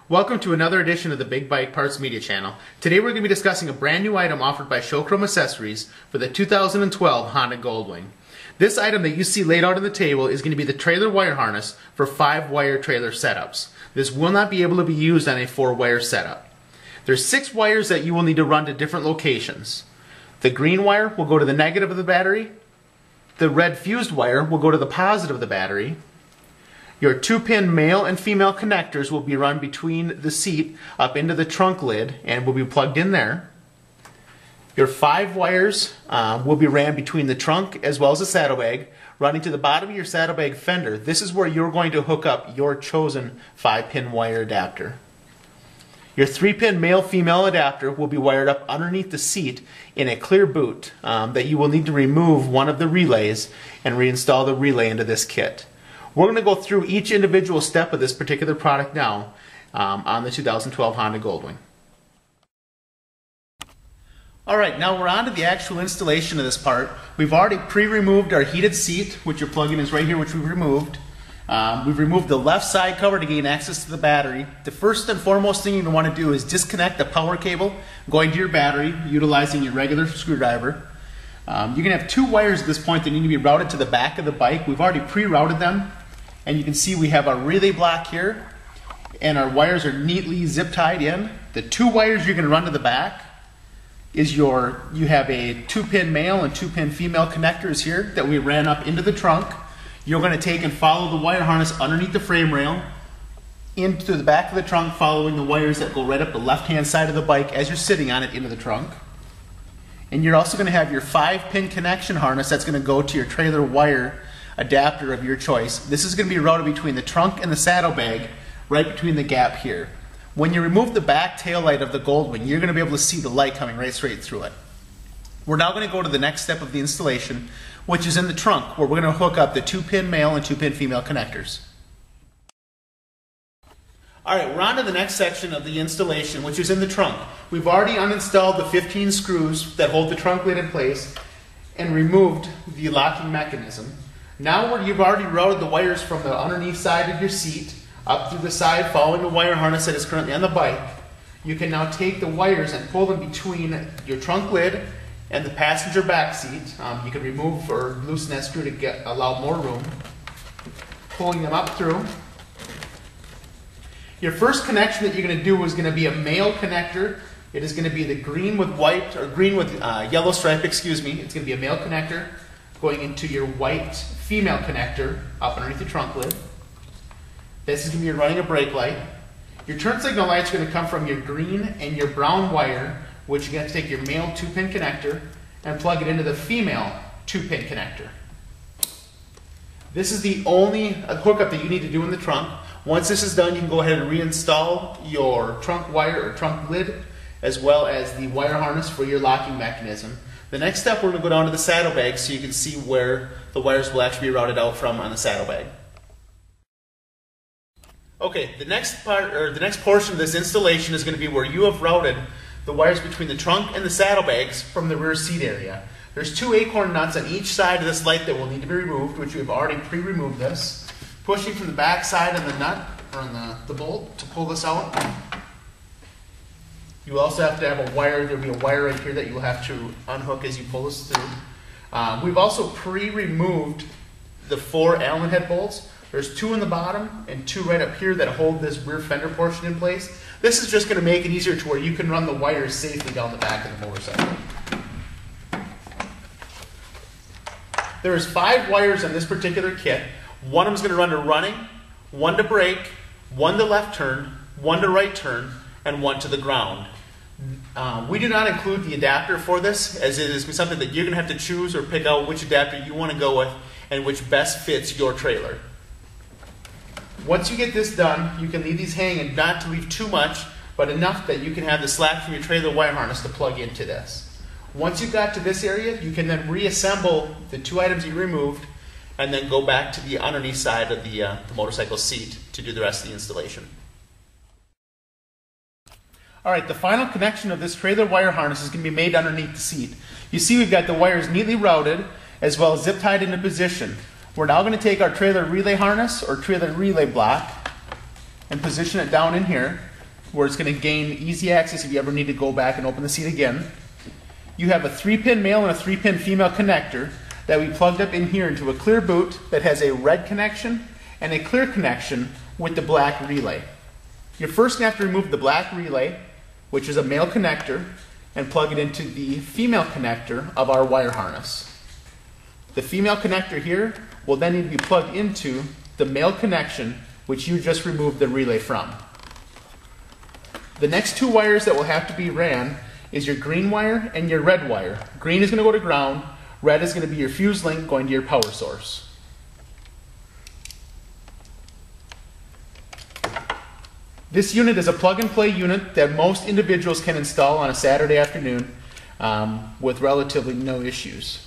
Welcome to another edition of the Big Bike Parts Media Channel. Today we're going to be discussing a brand new item offered by Showchrome Accessories for the 2012 Honda Goldwing. This item that you see laid out on the table is going to be the trailer wire harness for 5-wire trailer setups. This will not be able to be used on a 4-wire setup. There's 6 wires that you will need to run to different locations. The green wire will go to the negative of the battery. The red fused wire will go to the positive of the battery. Your 2-pin male and female connectors will be run between the seat up into the trunk lid and will be plugged in there. Your 5 wires will be ran between the trunk as well as the saddlebag, running to the bottom of your saddlebag fender. This is where you're going to hook up your chosen 5-pin wire adapter. Your 3-pin male-female adapter will be wired up underneath the seat in a clear boot that you will need to remove one of the relays and reinstall the relay into this kit. We're going to go through each individual step of this particular product now on the 2012 Honda Goldwing. Alright, now we're on to the actual installation of this part. We've already pre-removed our heated seat, which your plug-in is right here, which we've removed. We've removed the left side cover to gain access to the battery. The first and foremost thing you want to do is disconnect the power cable going to your battery utilizing your regular screwdriver. You're going to have 2 wires at this point that need to be routed to the back of the bike. We've already pre-routed them. And you can see we have our relay block here, and our wires are neatly zip tied in. The 2 wires you're going to run to the back is you have a 2-pin male and 2-pin female connectors here that we ran up into the trunk. You're going to take and follow the wire harness underneath the frame rail into the back of the trunk, following the wires that go right up the left-hand side of the bike as you're sitting on it into the trunk. And you're also going to have your 5-pin connection harness that's going to go to your trailer wire adapter of your choice. This is going to be routed between the trunk and the saddlebag, right between the gap here. When you remove the back tail light of the Goldwing, you're going to be able to see the light coming right straight through it. We're now going to go to the next step of the installation, which is in the trunk, where we're going to hook up the 2-pin male and 2-pin female connectors. Alright, we're on to the next section of the installation, which is in the trunk. We've already uninstalled the 15 screws that hold the trunk lid in place and removed the locking mechanism. Now you've already routed the wires from the underneath side of your seat up through the side following the wire harness that is currently on the bike. You can now take the wires and pull them between your trunk lid and the passenger back seat. You can remove or loosen that screw to allow more room. Pulling them up through. Your first connection that you're going to do is going to be a male connector. It is going to be the green with white, or green with yellow stripe, excuse me. It's going to be a male connector going into your white female connector up underneath the trunk lid. This is going to be running a brake light. Your turn signal lights are going to come from your green and your brown wire, which you're going to take your male 2-pin connector and plug it into the female 2-pin connector. This is the only hookup that you need to do in the trunk. Once this is done, you can go ahead and reinstall your trunk wire or trunk lid, as well as the wire harness for your locking mechanism. The next step, we're going to go down to the saddlebag so you can see where the wires will actually be routed out from on the saddlebag. Okay, the next portion of this installation is going to be where you have routed the wires between the trunk and the saddlebags from the rear seat area. There's 2 acorn nuts on each side of this light that will need to be removed, which we've already pre-removed this. Pushing from the back side of the nut, or on the bolt, to pull this out. You also have to have a wire. There'll be a wire right here that you'll have to unhook as you pull this through. We've also pre-removed the 4 Allen head bolts. There's 2 in the bottom and 2 right up here that hold this rear fender portion in place. This is just going to make it easier to where you can run the wires safely down the back of the motorcycle. There's 5 wires on this particular kit. One of them is going to run to running, 1 to brake, 1 to left turn, 1 to right turn, and 1 to the ground. We do not include the adapter for this, as it is something that you're going to have to choose or pick out which adapter you want to go with and which best fits your trailer. Once you get this done, you can leave these hanging, not to leave too much, but enough that you can have the slack from your trailer wire harness to plug into this. Once you've got to this area, you can then reassemble the 2 items you removed and then go back to the underneath side of the motorcycle seat to do the rest of the installation. Alright, the final connection of this trailer wire harness is going to be made underneath the seat. You see we've got the wires neatly routed as well as zip tied into position. We're now going to take our trailer relay harness or trailer relay block and position it down in here. where it's going to gain easy access if you ever need to go back and open the seat again. You have a 3-pin male and a 3-pin female connector that we plugged up in here into a clear boot that has a red connection and a clear connection with the black relay. You're first going to have to remove the black relay, which is a male connector, and plug it into the female connector of our wire harness. The female connector here will then need to be plugged into the male connection, which you just removed the relay from. The next 2 wires that will have to be ran is your green wire and your red wire. Green is going to go to ground, red is going to be your fuse link going to your power source. This unit is a plug-and-play unit that most individuals can install on a Saturday afternoon with relatively no issues.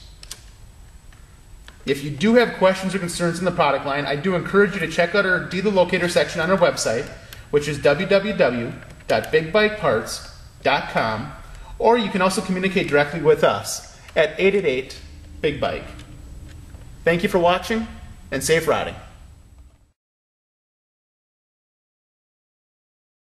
If you do have questions or concerns in the product line, I do encourage you to check out our dealer locator section on our website, which is www.bigbikeparts.com, or you can also communicate directly with us at 888-BIG-BIKE. Thank you for watching, and safe riding.